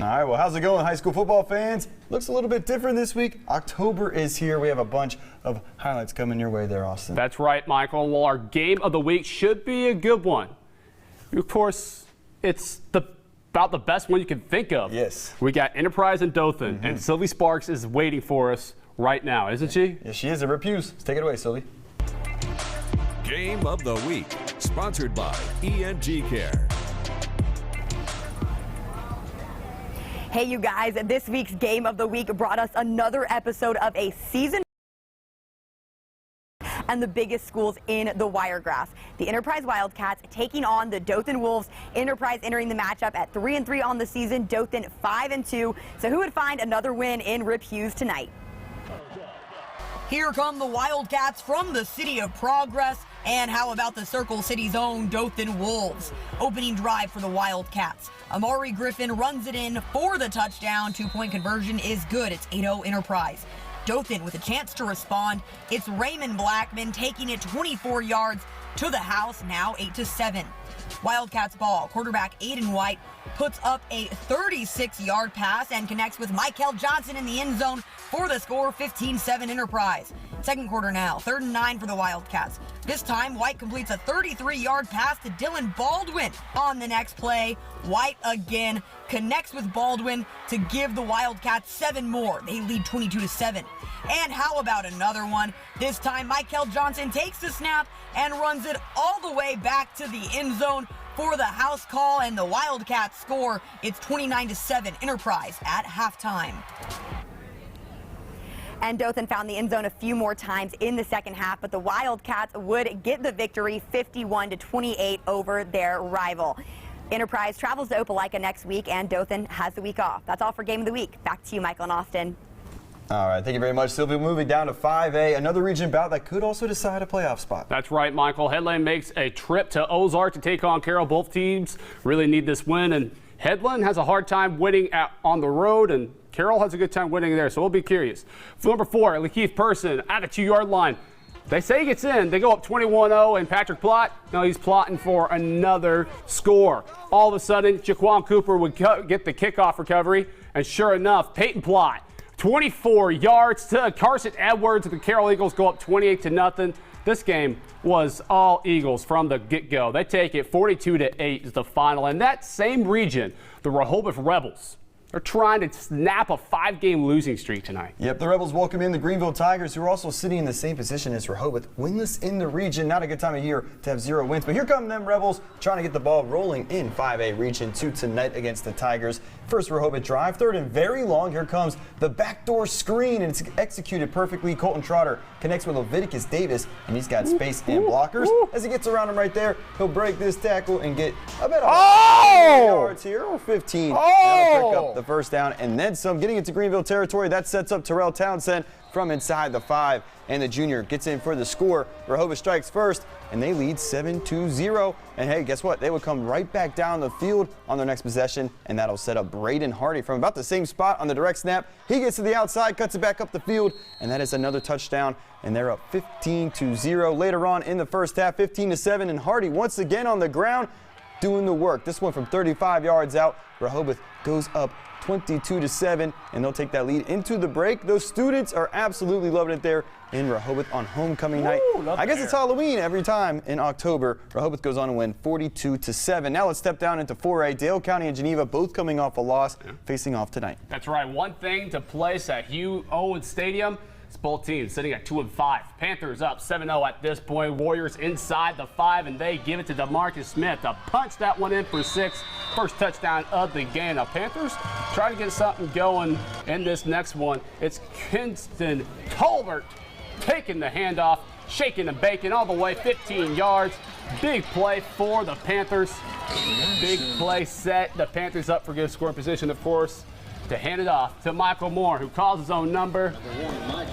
All right, well, how's it going, high school football fans? Looks a little bit different this week. October is here. We have a bunch of highlights coming your way there, Austin. That's right, Michael. Well, our game of the week should be a good one. Of course, it's about the best one you can think of. Yes. We got Enterprise and Dothan, and Sylvie Sparks is waiting for us right now, isn't she? Yes, she is at Rip Hughes. Let's take it away, Sylvie. Game of the Week, sponsored by ENG Care. Hey, you guys, this week's Game of the Week brought us another episode of a season and the biggest schools in the Wiregrass. The Enterprise Wildcats taking on the Dothan Wolves. Enterprise entering the matchup at 3-3 on the season, Dothan 5-2. So who would find another win in Rip Hughes tonight? Here come the Wildcats from the City of Progress. And how about the Circle City's own Dothan Wolves? Opening drive for the Wildcats. Amari Griffin runs it in for the touchdown. 2-point conversion is good. It's 8-0 Enterprise. Dothan with a chance to respond. It's Raymond Blackman taking it 24 yards to the house, now 8-7. Wildcats ball. Quarterback Aiden White puts up a 36-yard pass and connects with Michael Johnson in the end zone for the score, 15-7 Enterprise. Second quarter now, 3rd and 9 for the Wildcats. This time, White completes a 33-yard pass to Dylan Baldwin. On the next play, White again connects with Baldwin to give the Wildcats 7 more. They lead 22-7. And how about another one? This time, Michael Johnson takes the snap and runs it all the way back to the end zone for the house call, and the Wildcats score. It's 29-7 Enterprise at halftime. And Dothan found the end zone a few more times in the second half, but the Wildcats would get the victory 51-28 over their rival. Enterprise travels to Opelika next week, and Dothan has the week off. That's all for Game of the Week. Back to you, Michael and Austin. All right, thank you very much, Sylvia. Moving down to 5A, another region bout that could also decide a playoff spot. That's right, Michael. Headland makes a trip to Ozark to take on Carroll. Both teams really need this win, and Headland has a hard time winning on the road, and Carroll has a good time winning there, so we'll be curious. For number 4, Lakeith Person at the 2-yard line. They say he gets in. They go up 21-0, and Patrick Plott, no, he's plotting for another score. All of a sudden, Jaquan Cooper would get the kickoff recovery, and sure enough, Peyton Plott, 24 yards to Carson Edwards. The Carroll Eagles go up 28-0. This game was all Eagles from the get-go. They take it 42-8 is the final. And that same region, the Rehoboth Rebels, they're trying to snap a 5-game losing streak tonight. Yep, the Rebels welcome in the Greenville Tigers, who are also sitting in the same position as Rehoboth, winless in the region. Not a good time of year to have 0 wins, but here come them Rebels trying to get the ball rolling in 5A Region 2 tonight against the Tigers. First Rehoboth drive, 3rd and very long. Here comes the backdoor screen, and it's executed perfectly. Colton Trotter connects with Leviticus Davis, and he's got space and blockers. As he gets around him right there, he'll break this tackle and get about 15 yards here, or 15. That'll pick up the first down and then some. Getting into Greenville territory, that sets up Terrell Townsend from inside the 5, and the junior gets in for the score. Rehoboth strikes first, and they lead 7-0. And hey, guess what? They would come right back down the field on their next possession, and that'll set up Braden Hardy from about the same spot on the direct snap. He gets to the outside, cuts it back up the field, and that is another touchdown, and they're up 15-0. Later on in the first half, 15-7, and Hardy once again on the ground doing the work. This one from 35 yards out. Rehoboth goes up 22-7, and they'll take that lead into the break. Those students are absolutely loving it there in Rehoboth on homecoming night. I guess it's Halloween every time in October. Rehoboth goes on to win 42-7. Now let's step down into 4A. Dale County and Geneva both coming off a loss, facing off tonight. That's right. One thing to place at Hugh Owens Stadium. Both teams sitting at 2-5. Panthers up 7-0 at this point. Warriors inside the 5, and they give it to DeMarcus Smith to punch that one in for 6. First touchdown of the game. Now Panthers try to get something going in this next one. It's Kinston Tolbert taking the handoff, shaking and baking all the way 15 yards. Big play for the Panthers. Big play set. The Panthers up for good scoring position, of course, to hand it off to Michael Moore, who calls his own number,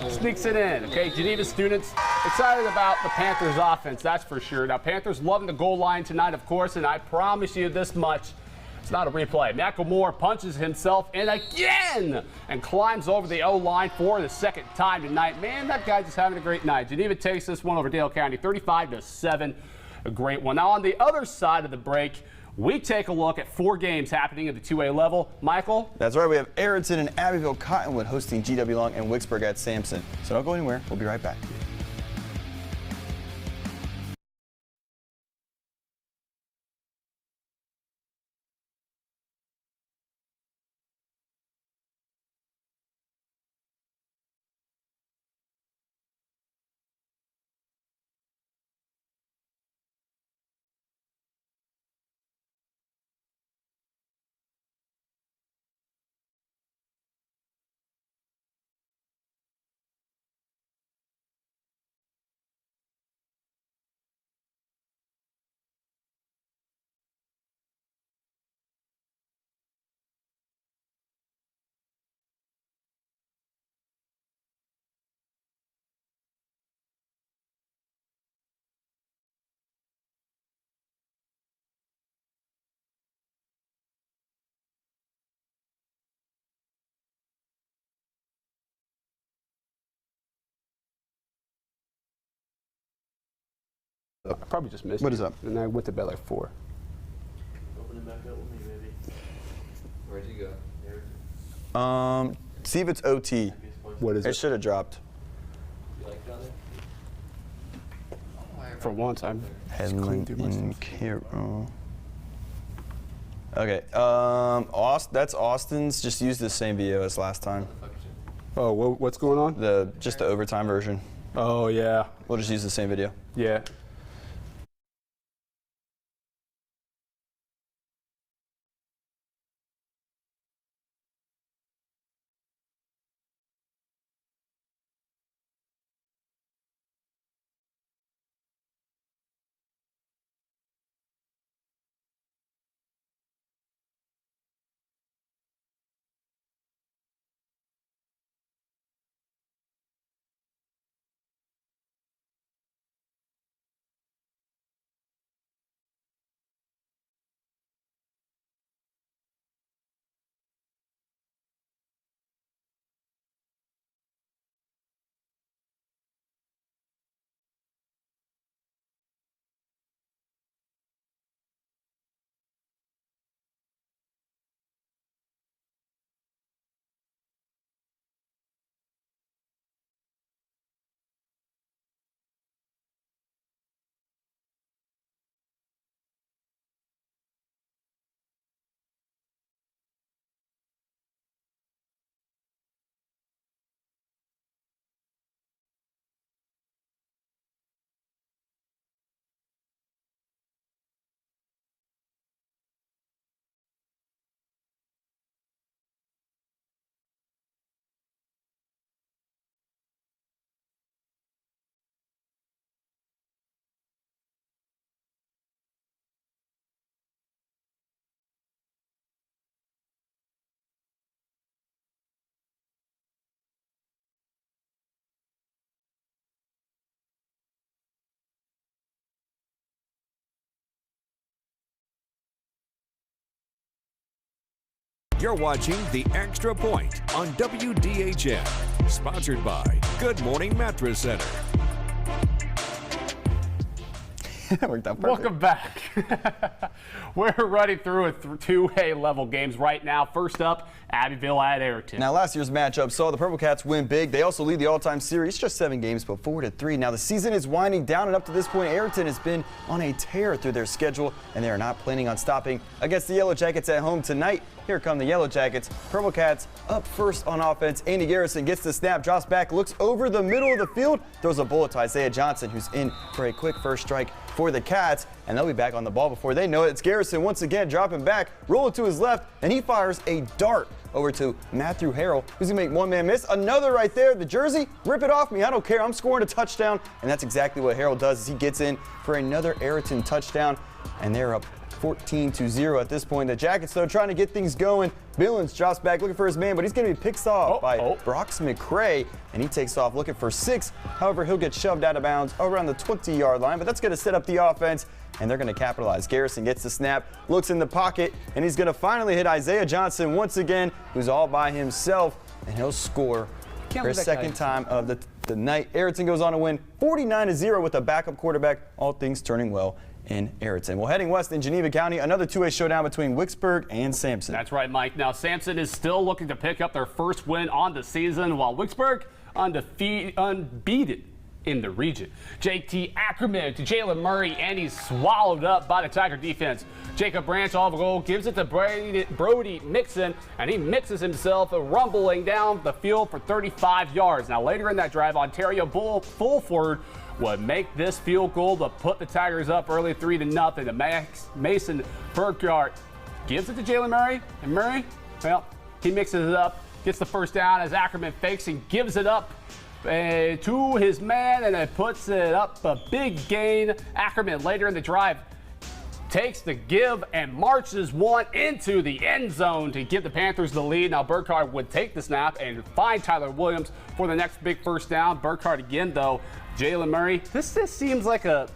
sneaks it in. Okay, Geneva students excited about the Panthers offense, that's for sure. Now, Panthers loving the goal line tonight, of course, and I promise you this much, it's not a replay. Michael Moore punches himself in again and climbs over the O-line for the second time tonight. Man, that guy's just having a great night. Geneva takes this one over Dale County, 35-7. A great one. Now, on the other side of the break, We take a look at 4 games happening at the 2A level. Michael? That's right. We have Ayrton and Abbeville Cottonwood hosting GW Long and Wicksburg at Sampson. So don't go anywhere. We'll be right back. I probably just missed What you. is up? And I went to bed like 4. Open it back up with me, baby. Where'd you go? There. See if it's OT. What is It it? should have dropped. You like down there? For once, I'm Headland through my in stuff. Cairo. Okay. That's Austin's. Just use the same video as last time. Oh, what's going on? Just the overtime version. Oh, yeah. We'll just use the same video. Yeah. You're watching The Extra Point on WDHN, sponsored by Good Morning Mattress Center. That worked out perfect. Welcome back. We're running through a 2A level games right now. First up, Abbeville at Ayrton. Now, last year's matchup saw the Purple Cats win big. They also lead the all-time series, just 7 games, but 4-3. Now, the season is winding down, and up to this point, Ayrton has been on a tear through their schedule, and they are not planning on stopping against the Yellow Jackets at home tonight. Here come the Yellow Jackets. Purple Cats up first on offense. Andy Garrison gets the snap, drops back, looks over the middle of the field, throws a bullet to Isaiah Johnson, who's in for a quick first strike for the Cats, and they'll be back on the ball before they know it. It's Garrison once again dropping back, rolling to his left, and he fires a dart over to Matthew Harrell, who's gonna make one man miss. Another right there, the jersey, rip it off me, I don't care, I'm scoring a touchdown. And that's exactly what Harrell does as he gets in for another Ayrton touchdown, and they're up 14-0 at this point. The Jackets, though, trying to get things going. Billings drops back looking for his man, but he's going to be picked off by Brox McCray, and he takes off looking for 6. However, he'll get shoved out of bounds around the 20-yard line, but that's going to set up the offense, and they're going to capitalize. Garrison gets the snap, looks in the pocket, and he's going to finally hit Isaiah Johnson once again, who's all by himself, and he'll score for a second time of the night. Ayrton goes on to win 49-0 with a backup quarterback, all things turning well in Ayrton. Well, heading west in Geneva County, another two-way showdown between Wicksburg and Sampson. That's right, Mike. Now, Sampson is still looking to pick up their first win on the season, while Wicksburg unbeaten in the region. JT Ackerman to Jalen Murray, and he's swallowed up by the Tiger defense. Jacob Branch off a goal, gives it to Brody Mixon, and he mixes himself rumbling down the field for 35 yards. Now, later in that drive, Ontario Fulford would make this field goal to put the Tigers up early 3-0. The Mason Burkhardt gives it to Jalen Murray, and Murray, well, he mixes it up, gets the first down as Ackerman fakes and gives it up to his man, and it puts it up a big gain. Ackerman later in the drive takes the give and marches one into the end zone to give the Panthers the lead. Now Burkhardt would take the snap and find Tyler Williams for the next big first down. Burkhardt again, though. Jalen Murray, this just seems like a,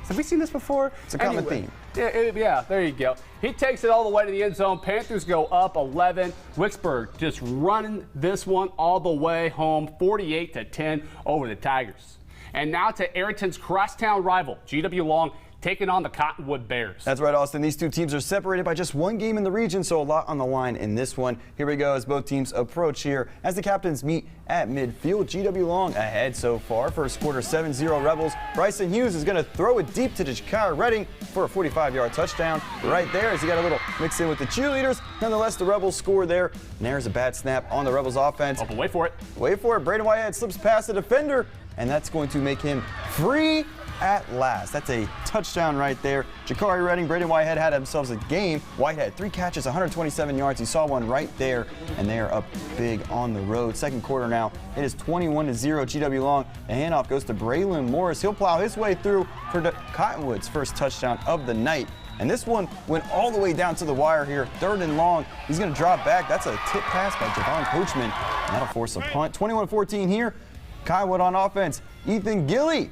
have we seen this before? It's a common theme. Yeah, there you go. He takes it all the way to the end zone. Panthers go up 11. Wicksburg just running this one all the way home, 48-10 over the Tigers. And now to Ayrton's crosstown rival, GW Long, taking on the Cottonwood Bears. That's right, Austin. These two teams are separated by just one game in the region, so a lot on the line in this one. Here we go as both teams approach here. As the captains meet at midfield, GW Long ahead so far. First quarter, 7-0 Rebels. Bryson Hughes is going to throw it deep to Jakar Redding for a 45-yard touchdown. Right there as he got a little mix in with the cheerleaders. Nonetheless, the Rebels score there. And there's a bad snap on the Rebels offense. Oh, but wait for it. Wait for it. Braden Whitehead slips past the defender, and that's going to make him free at last. That's a touchdown right there. Jakari Redding, Braden Whitehead had themselves a game. Whitehead, 3 catches, 127 yards. He saw one right there, and they are up big on the road. Second quarter now, it is 21-0 GW Long. The handoff goes to Braylon Morris. He'll plow his way through for Cottonwood's first touchdown of the night. And this one went all the way down to the wire here. 3rd and long. He's going to drop back. That's a tip pass by Javon Coachman. And that'll force a punt. 21-14 here. Cottonwood on offense. Ethan Gilly.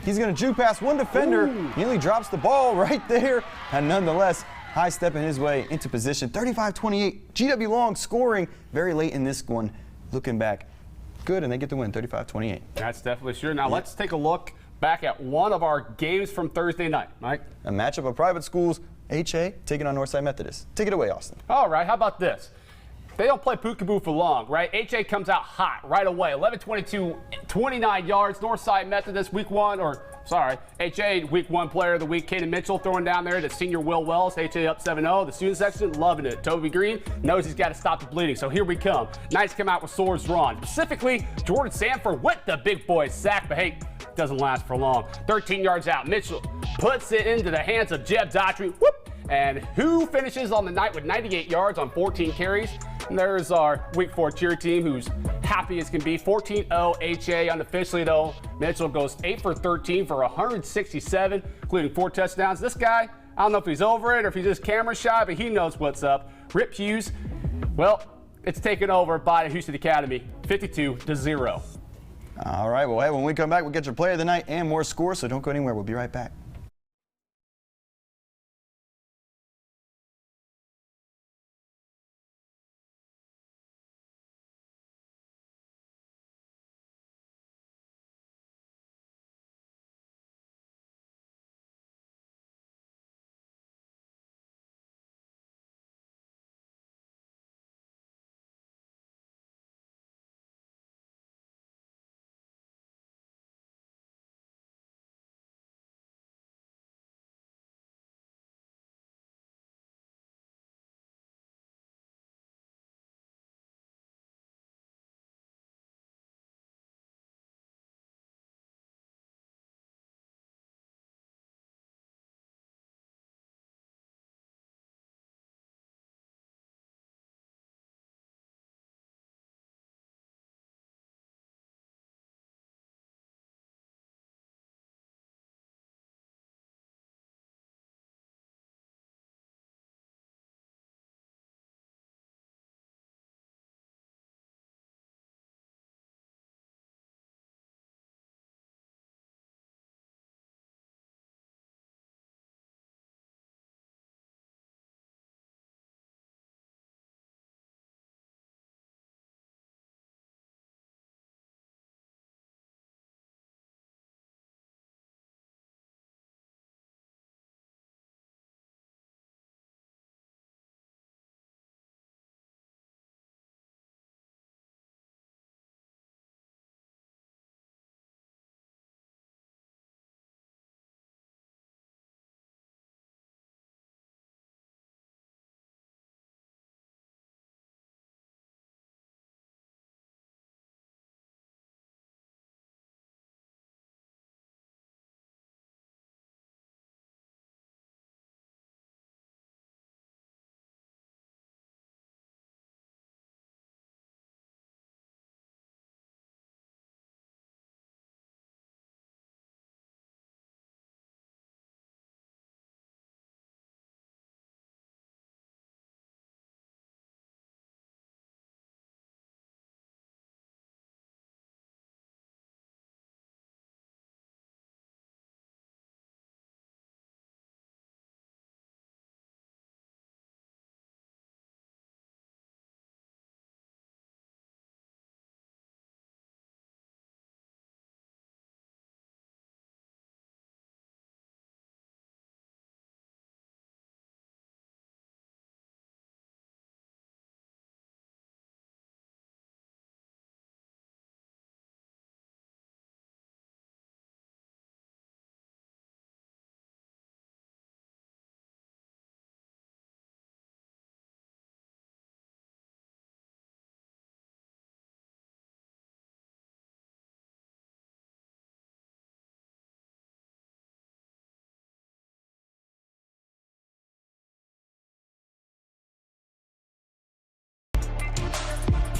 He's going to juke past one defender. Nearly drops the ball right there. And nonetheless, high stepping his way into position. 35-28. GW Long scoring very late in this one. Looking back good, and they get the win, 35-28. That's definitely sure. Now let's take a look back at one of our games from Thursday night, Mike. A matchup of private schools. HA taking on Northside Methodist. Take it away, Austin. All right, how about this? They don't play peekaboo for long, right? HA comes out hot right away. 11-22, 29 yards. Northside Methodist HA week 1 player of the week. Caden Mitchell throwing down there to senior Will Wells. HA up 7-0. The student section loving it. Toby Green knows he's got to stop the bleeding. So here we come. Knights come out with swords drawn. Specifically, Jordan Sanford with the big boy sack, but hey, doesn't last for long. 13 yards out. Mitchell puts it into the hands of Jeb Daughtry. Whoop! And who finishes on the night with 98 yards on 14 carries? And there's our Week 4 cheer team who's happy as can be. 14-0 HA. Unofficially, though, Mitchell goes 8 for 13 for 167, including 4 touchdowns. This guy, I don't know if he's over it or if he's just camera shy, but he knows what's up. Rip Hughes, well, it's taken over by the Houston Academy, 52-0. All right, well, hey, when we come back, we'll get your player of the night and more scores, so don't go anywhere. We'll be right back.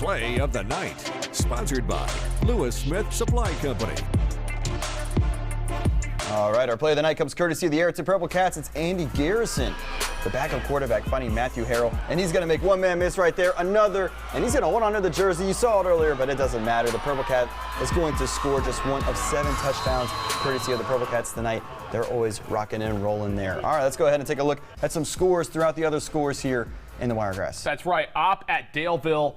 Play of the night, sponsored by Lewis Smith Supply Company. All right, our play of the night comes courtesy of the Ayrton Purple Cats. It's Andy Garrison, the backup quarterback, finding Matthew Harrell, and he's going to make one man miss right there, another, and he's going to hold on to the jersey. You saw it earlier, but it doesn't matter. The Purple Cat is going to score just one of 7 touchdowns, courtesy of the Purple Cats tonight. They're always rocking and rolling there. All right, let's go ahead and take a look at some scores throughout the other scores here in the Wiregrass. That's right. Opp at Daleville.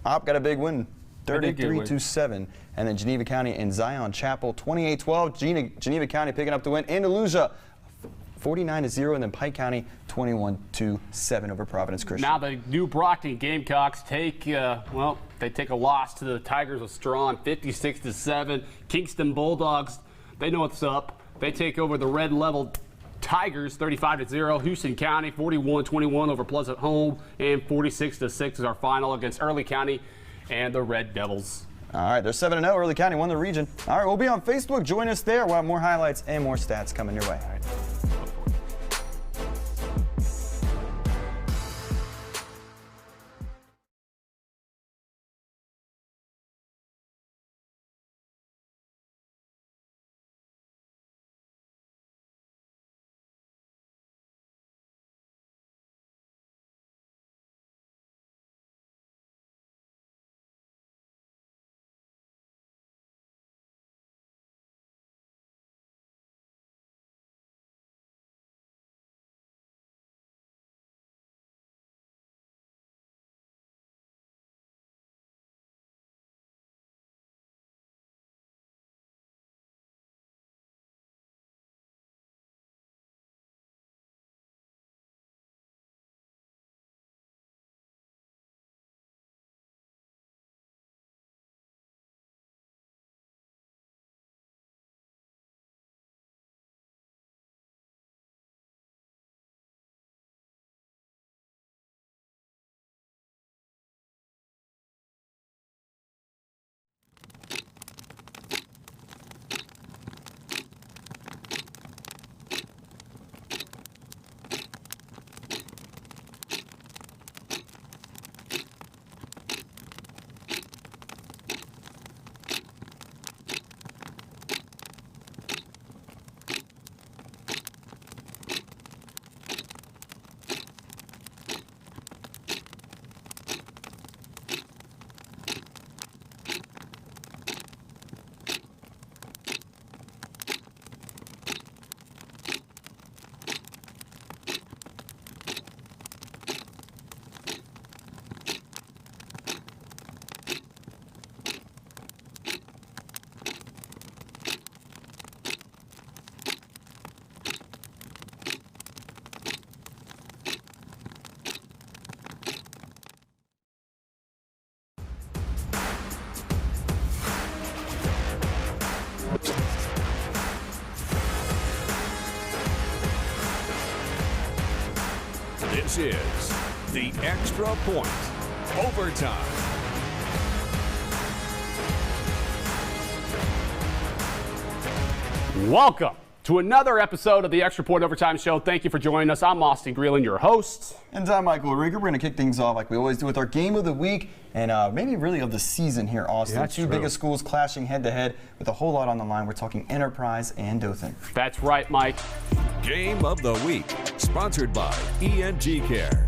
Opp got a big win, 33-7. And then Geneva County and Zion Chapel, 28-12. Geneva County picking up the win. Andalusia, 49-0. And then Pike County, 21-7 over Providence Christian. Now the New Brockton Gamecocks take, they take a loss to the Tigers of Strawn, 56-7. Kingston Bulldogs, they know what's up. They take over the Red Level Tigers, 35-0. Houston County, 41-21 over Pleasant Home. And 46-6 is our final against Early County and the Red Devils. All right, they're 7-0. Early County won the region. All right, we'll be on Facebook. Join us there. We'll have more highlights and more stats coming your way. All right. This is the Extra Point Overtime. Welcome to another episode of the Extra Point Overtime Show. Thank you for joining us. I'm Austin Greeland, your host. And I'm Michael Rieger. We're going to kick things off like we always do with our game of the week and maybe really of the season here, Austin. Yeah, Two biggest schools clashing head-to-head with a whole lot on the line. We're talking Enterprise and Dothan. That's right, Mike. Game of the Week, sponsored by ENT Care.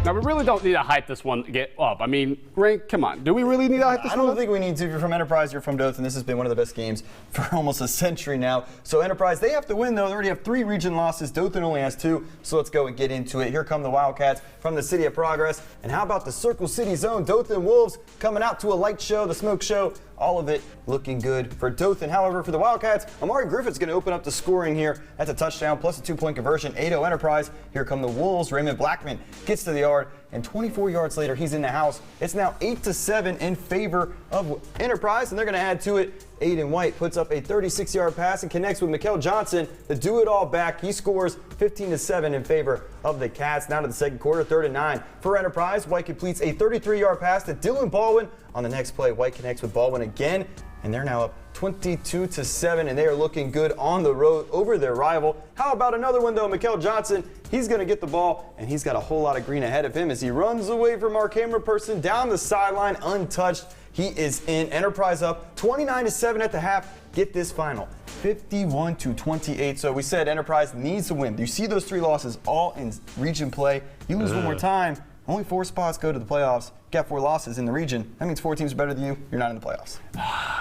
Now, we really don't need to hype this one to get up. I mean, Rank, come on. Do we really need to hype this one I don't up? think we need to. If you're from Enterprise, you're from Dothan. This has been one of the best games for almost a century now. So Enterprise, they have to win, though. They already have 3 region losses. Dothan only has 2. So let's go and get into it. Here come the Wildcats from the City of Progress. And how about the Circle City Zone? Dothan Wolves coming out to a light show, the smoke show. All of it looking good for Dothan. However, for the Wildcats, Amari Griffith's going to open up the scoring here. That's a touchdown plus a 2-point conversion. 8-0 Enterprise. Here come the Wolves. Raymond Blackman gets to the yard, and 24 yards later, he's in the house. It's now 8-7 in favor of Enterprise, and they're going to add to it. Aiden White puts up a 36-yard pass and connects with Mikkel Johnson, the do-it-all back. He scores 15-7 in favor of the Cats. Now to the second quarter, 3rd and 9 for Enterprise. White completes a 33-yard pass to Dylan Baldwin. On the next play, White connects with Baldwin again, and they're now up 22-7, and they are looking good on the road over their rival. How about another one, though? Mikael Johnson, he's going to get the ball, and he's got a whole lot of green ahead of him as he runs away from our camera person down the sideline untouched. He is in. Enterprise up 29-7 at the half. Get this final, 51-28. So we said Enterprise needs to win. You see those 3 losses all in region play. You lose one more time, only 4 spots go to the playoffs. Got 4 losses in the region. That means 4 teams are better than you. You're not in the playoffs.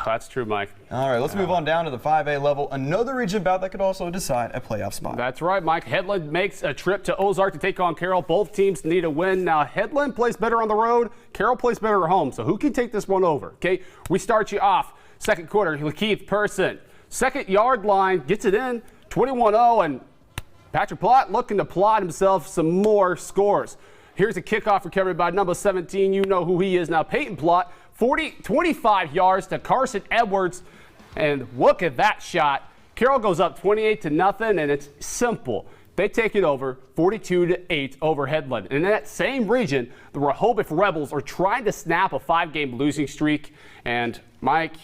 That's true, Mike. All right, let's move on down to the 5A level. Another region bout that could also decide a playoff spot. That's right, Mike. Headland makes a trip to Ozark to take on Carroll. Both teams need a win. Now, Headland plays better on the road. Carroll plays better at home. So who can take this one over? Okay, we start you off. Second quarter, Lakeith Person. Second yard line, gets it in, 21-0, and Patrick Plott looking to plot himself some more scores. Here's a kickoff recovery by number 17. You know who he is now. Peyton Plott, 25 yards to Carson Edwards. And look at that shot. Carroll goes up 28-0, and it's simple. They take it over 42-8 over Headland. And in that same region, the Rehoboth Rebels are trying to snap a 5-game losing streak. And Mike,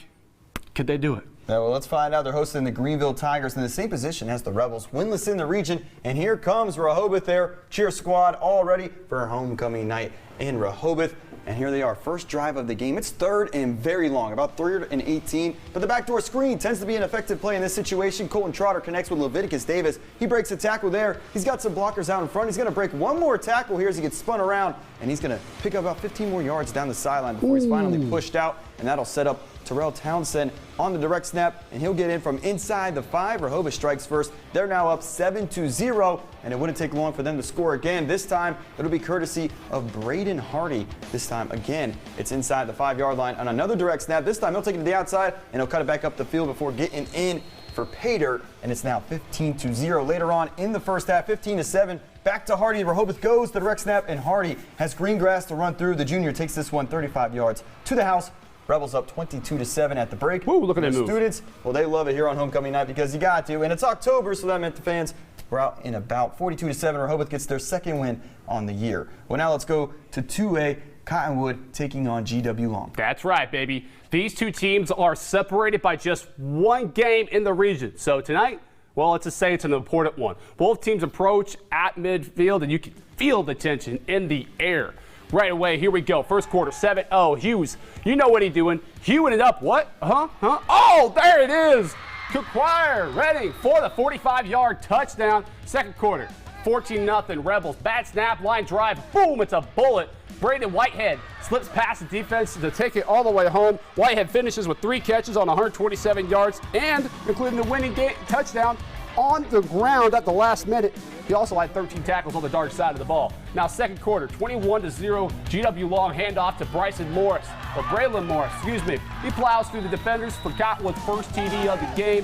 could they do it? Yeah, well, let's find out. They're hosting the Greenville Tigers in the same position as the Rebels, winless in the region. And here comes Rehoboth, their cheer squad, all ready for homecoming night in Rehoboth. And here they are, first drive of the game. It's third and very long, about 3rd and 18. But the backdoor screen tends to be an effective play in this situation. Colton Trotter connects with Leviticus Davis. He breaks a tackle there. He's got some blockers out in front. He's going to break one more tackle here as he gets spun around. And he's going to pick up about 15 more yards down the sideline before he's finally pushed out. And that'll set up Terrell Townsend on the direct snap, and he'll get in from inside the 5. Rehoboth strikes first. They're now up 7-0, and it wouldn't take long for them to score again. This time, it'll be courtesy of Braden Hardy. This time, again, it's inside the 5-yard line on another direct snap. This time, he'll take it to the outside, and he'll cut it back up the field before getting in for pay dirt, and it's now 15-0. Later on in the first half, 15-7. Back to Hardy. Rehoboth goes the direct snap, and Hardy has green grass to run through. The junior takes this one 35 yards to the house. Rebels up 22-7 at the break. Woo, look at that move. Students, well, they love it here on homecoming night because you got to. And it's October, so that meant the fans were out and about. 42-7. Rehoboth gets their second win on the year. Well, now let's go to 2A. Cottonwood taking on GW Long. That's right, baby. These two teams are separated by just one game in the region. So tonight, well, let's just say it's an important one. Both teams approach at midfield, and you can feel the tension in the air. Right away, here we go. First quarter, 7-0. Hughes, you know what he's doing. Hewing it up. What? Oh, there it is. Kukwire ready for the 45-yard touchdown. Second quarter, 14-0. Rebels. Bad snap, line drive. Boom, it's a bullet. Braden Whitehead slips past the defense to take it all the way home. Whitehead finishes with 3 catches on 127 yards and including the winning touchdown on the ground at the last minute. He also had 13 tackles on the dark side of the ball. Now, second quarter, 21-0, GW Long handoff to Braylon Morris, excuse me. He plows through the defenders for Cottonwood's first TD of the game.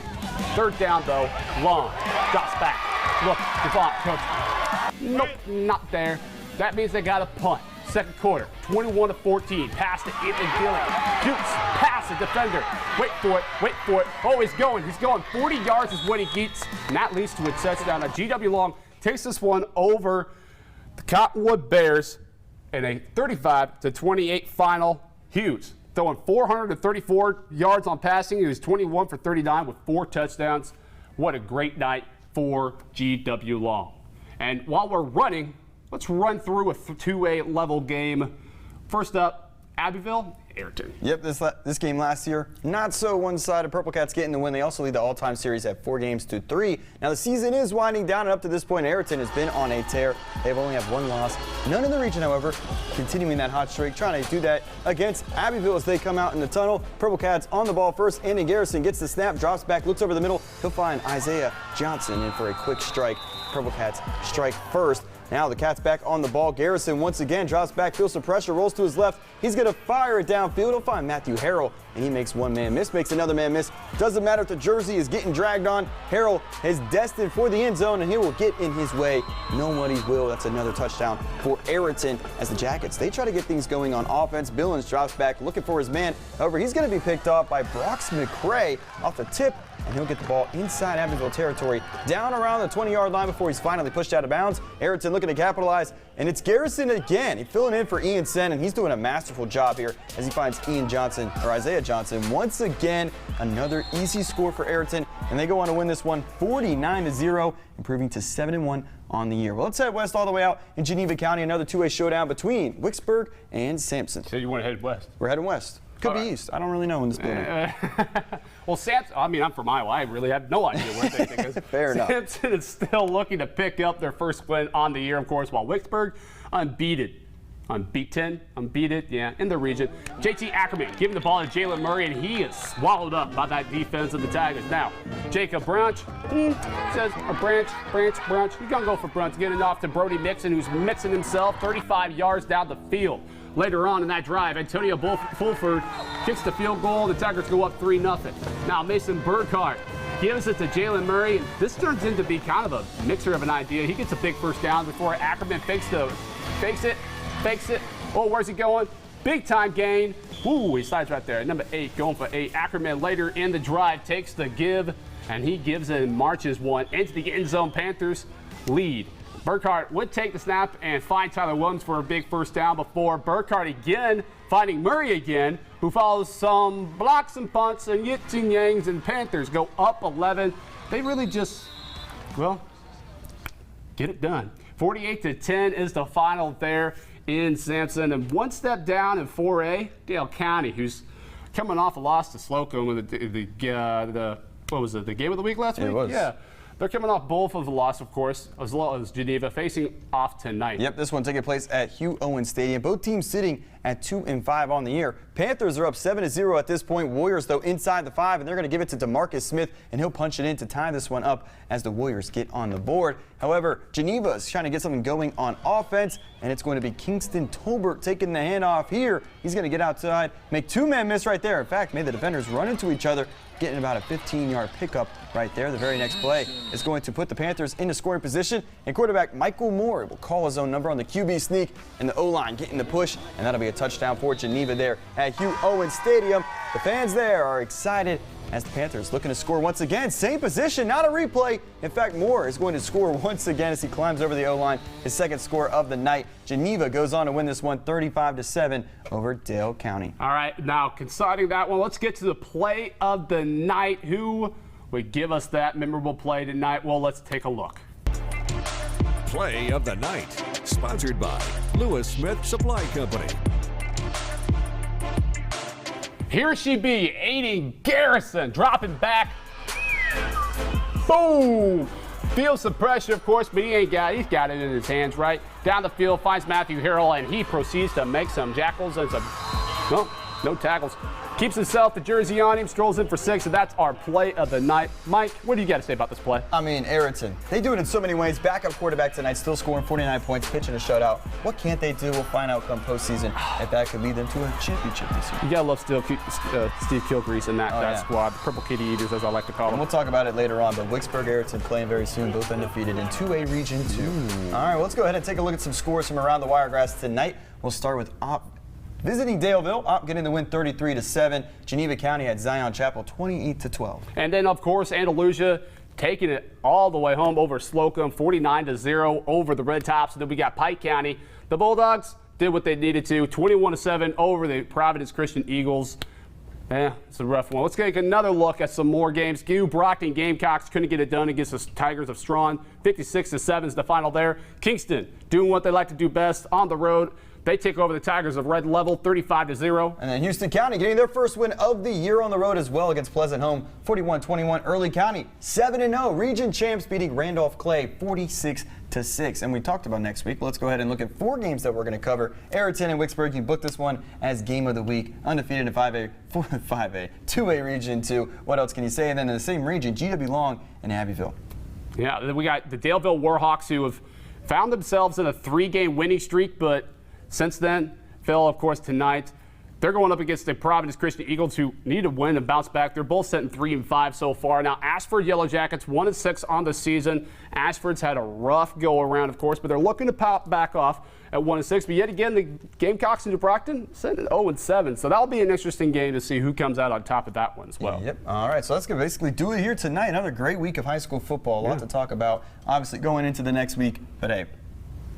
Third down, though, Long drops back. Look, Devon, coach. Nope, not there. That means they got a punt. Second quarter, 21-14. Pass to Ethan Gillen. Dukes pass the defender. Wait for it. Oh, he's going 40 yards is what he gets, and that leads to a touchdown. Now, GW Long takes this one over the Cottonwood Bears in a 35-28 final. Hughes throwing 434 yards on passing. He was 21 for 39 with 4 touchdowns. What a great night for GW Long. And while we're running, let's run through a 2A level game. First up, Abbeville, Ayrton. Yep, this game last year, not so one-sided. Purple Cats getting the win. They also lead the all-time series at 4-3. Now, the season is winding down, and up to this point, Ayrton has been on a tear. They've only had 1 loss. None in the region, however, continuing that hot streak, trying to do that against Abbeville as they come out in the tunnel. Purple Cats on the ball first. Andy Garrison gets the snap, drops back, looks over the middle. He'll find Isaiah Johnson in for a quick strike. Purple Cats strike first. Now the Cats back on the ball. Garrison once again drops back, feels some pressure, rolls to his left. He's going to fire it downfield. He'll find Matthew Harrell, and he makes one man miss, makes another man miss. Doesn't matter if the jersey is getting dragged on. Harrell is destined for the end zone, and he will get in his way. Nobody will. That's another touchdown for Ayrton as the Jackets. They try to get things going on offense. Billings drops back, looking for his man. However, he's going to be picked off by Brox McCray off the tip and he'll get the ball inside Abbeville territory, down around the 20-yard line before he's finally pushed out of bounds. Ayrton looking to capitalize, and it's Garrison again. He's filling in for Ian Sen, and he's doing a masterful job here as he finds Isaiah Johnson. Once again, another easy score for Ayrton, and they go on to win this one 49-0, improving to 7-1 on the year. Well, let's head west all the way out in Geneva County, another two-way showdown between Wicksburg and Sampson. So you want to head west? We're heading west. Could be east. I don't really know in this building. Well, Sampson, I mean, I'm from Iowa. I really have no idea where they think is. Fair enough. Sampson is still looking to pick up their first win on the year, of course, while Wicksburg unbeaten, yeah, in the region. JT Ackerman giving the ball to Jalen Murray, and he is swallowed up by that defense of the Tigers. Now, Jacob Branch says, Branch. You're going to go for Branch, getting off to Brody Mixon, who's mixing himself 35 yards down the field. Later on in that drive, Antonio Fulford kicks the field goal. The Tigers go up 3-0. Now Mason Burkhardt gives it to Jalen Murray. And this turns into be kind of a mixer of an idea. He gets a big first down before Ackerman fakes it. Oh, where's he going? Big time gain. Ooh, he slides right there. Number 8 going for 8. Ackerman later in the drive takes the give, and he gives it and marches one into the end zone. Panthers lead. Burkhardt would take the snap and find Tyler Williams for a big first down before Burkhardt again finding Murray again, who follows some blocks and punts and yits and yangs, and Panthers go up 11. They really just, well, get it done. 48-10 is the final there in Sampson. And one step down in 4A, Dale County, who's coming off a loss to Slocum with the what was it, the game of the week last week? It was. Yeah. They're coming off both of the loss, of course, as well as Geneva, facing off tonight. Yep, this one taking place at Hugh Owens Stadium. Both teams sitting at 2-5 on the year. Panthers are up 7-0 at this point. Warriors, though, inside the 5, and they're going to give it to DeMarcus Smith, and he'll punch it in to tie this one up as the Warriors get on the board. However, Geneva is trying to get something going on offense, and it's going to be Kingston Tolbert taking the handoff here. He's going to get outside, make two-man miss right there. In fact, made the defenders run into each other, getting about a 15-yard pickup right there. The very next play is going to put the Panthers into scoring position, and quarterback Michael Moore will call his own number on the QB sneak, and the O-line getting the push, and that'll be a touchdown for Geneva there at Hugh Owens Stadium. The fans there are excited as the Panthers looking to score once again. Same position, not a replay. In fact, Moore is going to score once again as he climbs over the O-line, his second score of the night. Geneva goes on to win this one 35-7 over Dale County. All right, now considering that one, let's get to the play of the night. Who would give us that memorable play tonight? Well, let's take a look. Play of the night, sponsored by Lewis Smith Supply Company. Here she be, Aiden Garrison, dropping back. Boom! Feels some pressure, of course, but he's got it in his hands, right? Down the field, finds Matthew Harrell, and he proceeds to make some jackals and some, well, no tackles. Keeps himself the jersey on him, strolls in for 6, and that's our play of the night. Mike, what do you got to say about this play? I mean, Ayrton, they do it in so many ways. Backup quarterback tonight, still scoring 49 points, pitching a shutout. What can't they do? We'll find out come postseason if that could lead them to a championship this year. You gotta love Steve Kilgreese and that squad, the Purple Kitty Eaters, as I like to call And them. we'll talk about it later on, but Wicksburg, Ayrton playing very soon, both undefeated in 2A Region 2. All right, well, let's go ahead and take a look at some scores from around the Wiregrass tonight. We'll start with visiting Daleville, getting the win 33-7. Geneva County had Zion Chapel 28-12. And then, of course, Andalusia taking it all the way home over Slocum, 49-0 over the Red Tops. And then we got Pike County. The Bulldogs did what they needed to, 21-7 over the Providence Christian Eagles. It's a rough one. Let's take another look at some more games. New Brockton Gamecocks couldn't get it done against the Tigers of Strawn. 56-7 is the final there. Kingston doing what they like to do best on the road. They take over the Tigers of Red Level, 35-0. And then Houston County getting their first win of the year on the road as well against Pleasant Home, 41-21. Early County, 7-0. Region champs beating Randolph Clay, 46-6. And we talked about next week. Let's go ahead and look at 4 games that we're going to cover. Ayrton and Wicksburg, you booked this one as game of the week. Undefeated in 2A Region 2. What else can you say? And then in the same region, GW Long and Abbeville. Yeah, then we got the Daleville Warhawks, who have found themselves in a 3-game winning streak, but since then, fell, of course, tonight. They're going up against the Providence Christian Eagles, who need to win and bounce back. They're both sitting 3-5 so far. Now, Ashford Yellow Jackets 1-6 on the season. Ashford's had a rough go around, of course, but they're looking to pop back off at 1-6. But yet again, the Gamecocks and New Brockton sitting at 0-7. So that'll be an interesting game to see who comes out on top of that one as well. Yep. All right. So let's basically do it here tonight. Another great week of high school football. A lot to talk about, obviously, going into the next week. But hey,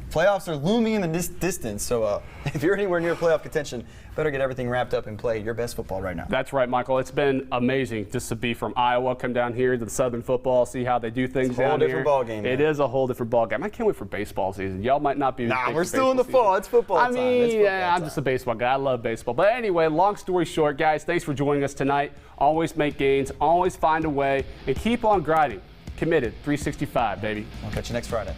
playoffs are looming in the distance, so if you're anywhere near playoff contention, better get everything wrapped up and play your best football right now. That's right, Michael. It's been amazing just to be from Iowa, come down here to the Southern football, see how they do things down here. It's a whole different ball game. It is a whole different ball game. I can't wait for baseball season. Y'all might not be. Nah, we're still in the fall. It's football time. I mean, yeah, I'm just a baseball guy. I love baseball. But anyway, long story short, guys, thanks for joining us tonight. Always make gains, always find a way, and keep on grinding. Committed 365, baby. I'll catch you next Friday.